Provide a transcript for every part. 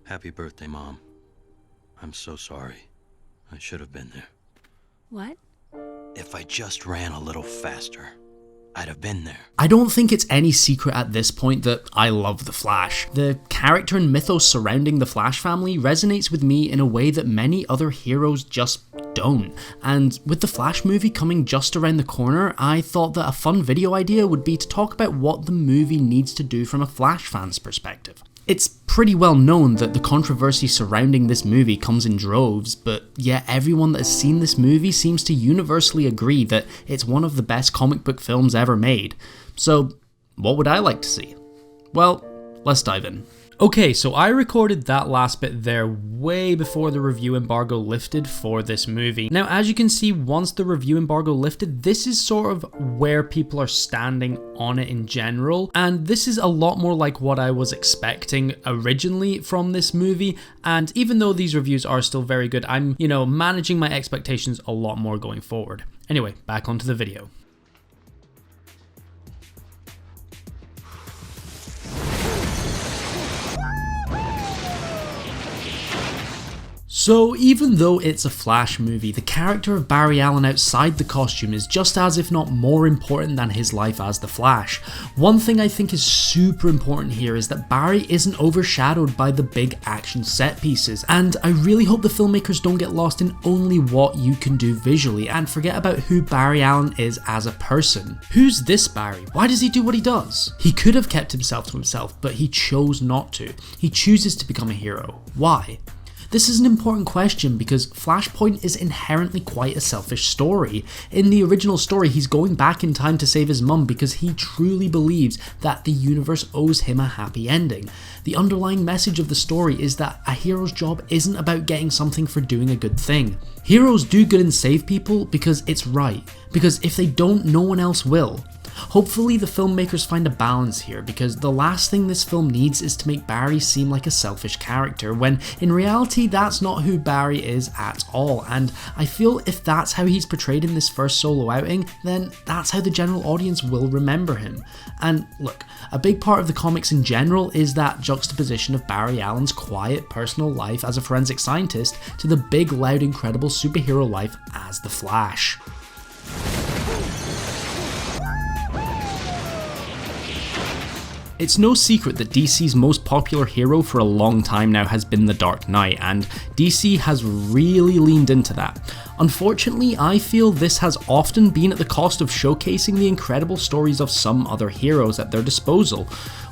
Happy birthday, Mom. I'm so sorry. I should have been there. What? If I just ran a little faster, I'd have been there. I don't think it's any secret at this point that I love the Flash. The character and mythos surrounding the Flash family resonates with me in a way that many other heroes just don't. And with the Flash movie coming just around the corner, I thought that a fun video idea would be to talk about what the movie needs to do from a Flash fan's perspective. It's pretty well known that the controversy surrounding this movie comes in droves, but yet everyone that has seen this movie seems to universally agree that it's one of the best comic book films ever made. So, what would I like to see? Well, let's dive in. Okay, so I recorded that last bit there way before the review embargo lifted for this movie. Now, as you can see, once the review embargo lifted, this is sort of where people are standing on it in general, and this is a lot more like what I was expecting originally from this movie, and even though these reviews are still very good, I'm, managing my expectations a lot more going forward. Anyway, back onto the video. So even though it's a Flash movie, the character of Barry Allen outside the costume is just as if not more important than his life as the Flash. One thing I think is super important here is that Barry isn't overshadowed by the big action set pieces, and I really hope the filmmakers don't get lost in only what you can do visually and forget about who Barry Allen is as a person. Who's this Barry? Why does he do what he does? He could have kept himself to himself, but he chose not to. He chooses to become a hero. Why? This is an important question because Flashpoint is inherently quite a selfish story. In the original story, he's going back in time to save his mum because he truly believes that the universe owes him a happy ending. The underlying message of the story is that a hero's job isn't about getting something for doing a good thing. Heroes do good and save people because it's right, because if they don't, no one else will. Hopefully the filmmakers find a balance here, because the last thing this film needs is to make Barry seem like a selfish character, when in reality that's not who Barry is at all, and I feel if that's how he's portrayed in this first solo outing, then that's how the general audience will remember him. And look, a big part of the comics in general is that juxtaposition of Barry Allen's quiet personal life as a forensic scientist to the big, loud, incredible superhero life as the Flash. It's no secret that DC's most popular hero for a long time now has been the Dark Knight, and DC has really leaned into that. Unfortunately, I feel this has often been at the cost of showcasing the incredible stories of some other heroes at their disposal.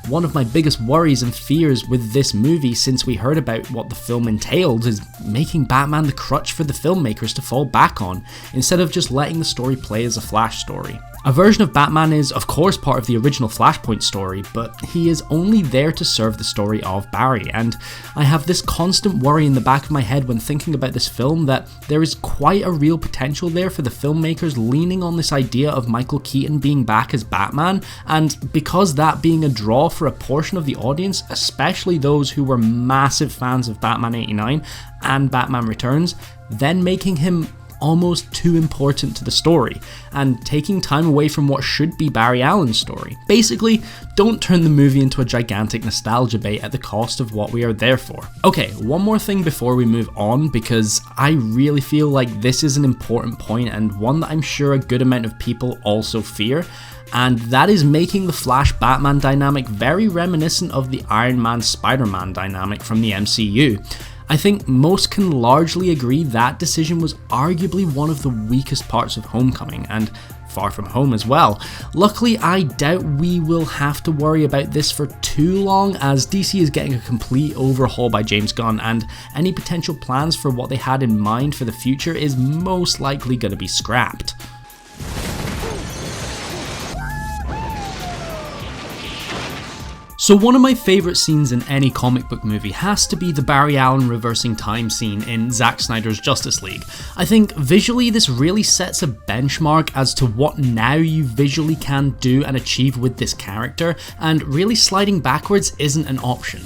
One of my biggest worries and fears with this movie since we heard about what the film entailed is making Batman the crutch for the filmmakers to fall back on, instead of just letting the story play as a Flash story. A version of Batman is of course part of the original Flashpoint story, but he is only there to serve the story of Barry, and I have this constant worry in the back of my head when thinking about this film that there is quite a real potential there for the filmmakers leaning on this idea of Michael Keaton being back as Batman, and because that being a draw for a portion of the audience, especially those who were massive fans of Batman 89 and Batman Returns, then making him almost too important to the story, and taking time away from what should be Barry Allen's story. Basically, don't turn the movie into a gigantic nostalgia bait at the cost of what we are there for. Okay, one more thing before we move on, because I really feel like this is an important point and one that I'm sure a good amount of people also fear, and that is making the Flash-Batman dynamic very reminiscent of the Iron Man-Spider-Man dynamic from the MCU. I think most can largely agree that decision was arguably one of the weakest parts of Homecoming, and Far From Home as well. Luckily, I doubt we will have to worry about this for too long, as DC is getting a complete overhaul by James Gunn, and any potential plans for what they had in mind for the future is most likely going to be scrapped. So one of my favourite scenes in any comic book movie has to be the Barry Allen reversing time scene in Zack Snyder's Justice League. I think visually this really sets a benchmark as to what now you visually can do and achieve with this character, and really sliding backwards isn't an option.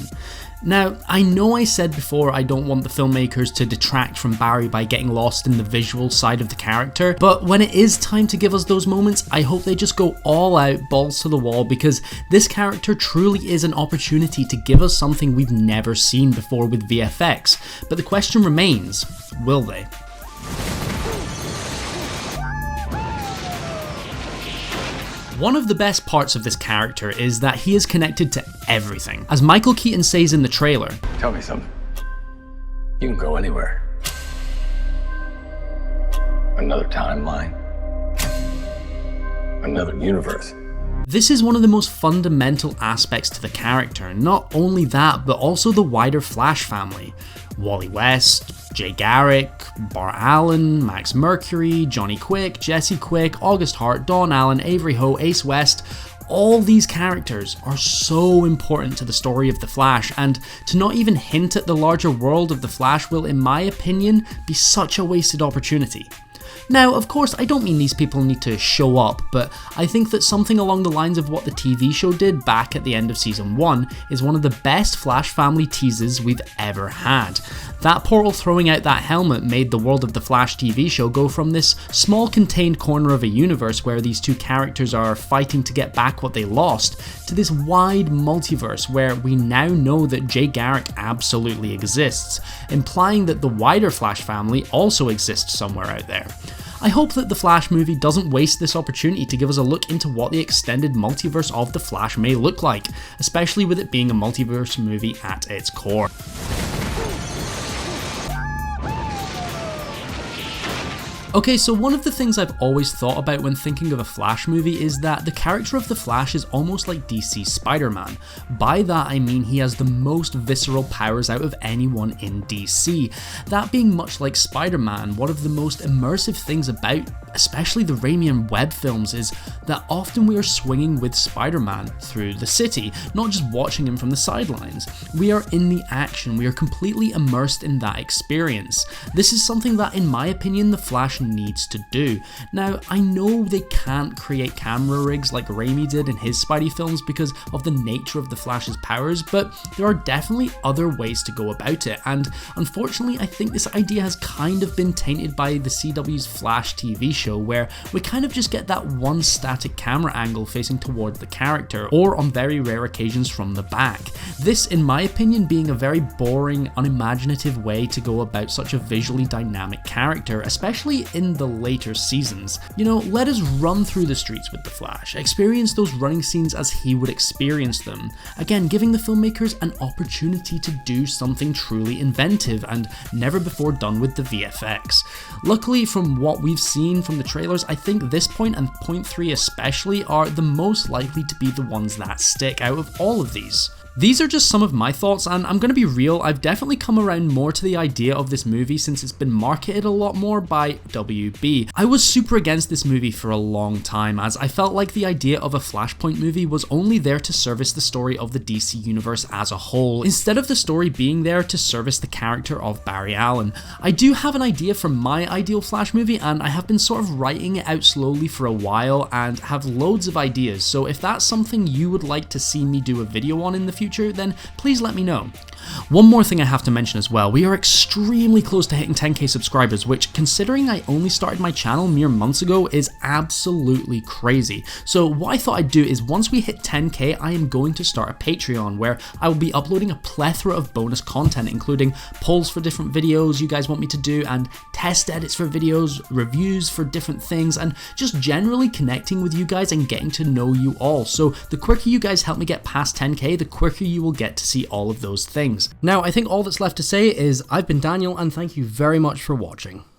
Now, I know I said before I don't want the filmmakers to detract from Barry by getting lost in the visual side of the character, but when it is time to give us those moments, I hope they just go all out, balls to the wall, because this character truly is an opportunity to give us something we've never seen before with VFX. But the question remains, will they? One of the best parts of this character is that he is connected to everything. As Michael Keaton says in the trailer, "Tell me something. You can go anywhere. Another timeline. Another universe." this is one of the most fundamental aspects to the character. Not only that, but also the wider Flash family. Wally West, Jay Garrick, Bart Allen, Max Mercury, Johnny Quick, Jesse Quick, August Hart, Dawn Allen, Avery Ho, Ace West. All these characters are so important to the story of The Flash, and to not even hint at the larger world of The Flash will, in my opinion, be such a wasted opportunity. Now, of course, I don't mean these people need to show up, but I think that something along the lines of what the TV show did back at the end of Season 1 is one of the best Flash family teases we've ever had. That portal throwing out that helmet made the world of the Flash TV show go from this small contained corner of a universe where these two characters are fighting to get back what they lost, to this wide multiverse where we now know that Jay Garrick absolutely exists, implying that the wider Flash family also exists somewhere out there. I hope that the Flash movie doesn't waste this opportunity to give us a look into what the extended multiverse of The Flash may look like, especially with it being a multiverse movie at its core. Okay, so one of the things I've always thought about when thinking of a Flash movie is that the character of the Flash is almost like DC's Spider-Man. By that I mean he has the most visceral powers out of anyone in DC. That being much like Spider-Man, one of the most immersive things about especially the Raimi and Webb films is that often we are swinging with Spider-Man through the city, not just watching him from the sidelines. We are in the action, we are completely immersed in that experience. This is something that, in my opinion, the Flash needs to do. Now, I know they can't create camera rigs like Raimi did in his Spidey films because of the nature of the Flash's powers, but there are definitely other ways to go about it, and unfortunately I think this idea has kind of been tainted by the CW's Flash TV show, where we kind of just get that one static camera angle facing towards the character, or on very rare occasions from the back. This, in my opinion, being a very boring, unimaginative way to go about such a visually dynamic character, especially in the later seasons. You know, let us run through the streets with the Flash, experience those running scenes as he would experience them, again giving the filmmakers an opportunity to do something truly inventive and never before done with the VFX. Luckily, from what we've seen from the trailers, I think this point and point 3 especially are the most likely to be the ones that stick out of all of these. These are just some of my thoughts, and I'm gonna be real, I've definitely come around more to the idea of this movie since it's been marketed a lot more by WB. I was super against this movie for a long time, as I felt like the idea of a Flashpoint movie was only there to service the story of the DC universe as a whole, instead of the story being there to service the character of Barry Allen. I do have an idea for my ideal Flash movie, and I have been sort of writing it out slowly for a while and have loads of ideas, so if that's something you would like to see me do a video on in the future, then please let me know. One more thing I have to mention as well, we are extremely close to hitting 10k subscribers, which, considering I only started my channel mere months ago, is absolutely crazy. So what I thought I'd do is once we hit 10k, I am going to start a Patreon where I will be uploading a plethora of bonus content, including polls for different videos you guys want me to do, and test edits for videos, reviews for different things, and just generally connecting with you guys and getting to know you all. So the quicker you guys help me get past 10k, the quicker you will get to see all of those things. Now, I think all that's left to say is I've been Daniel, and thank you very much for watching.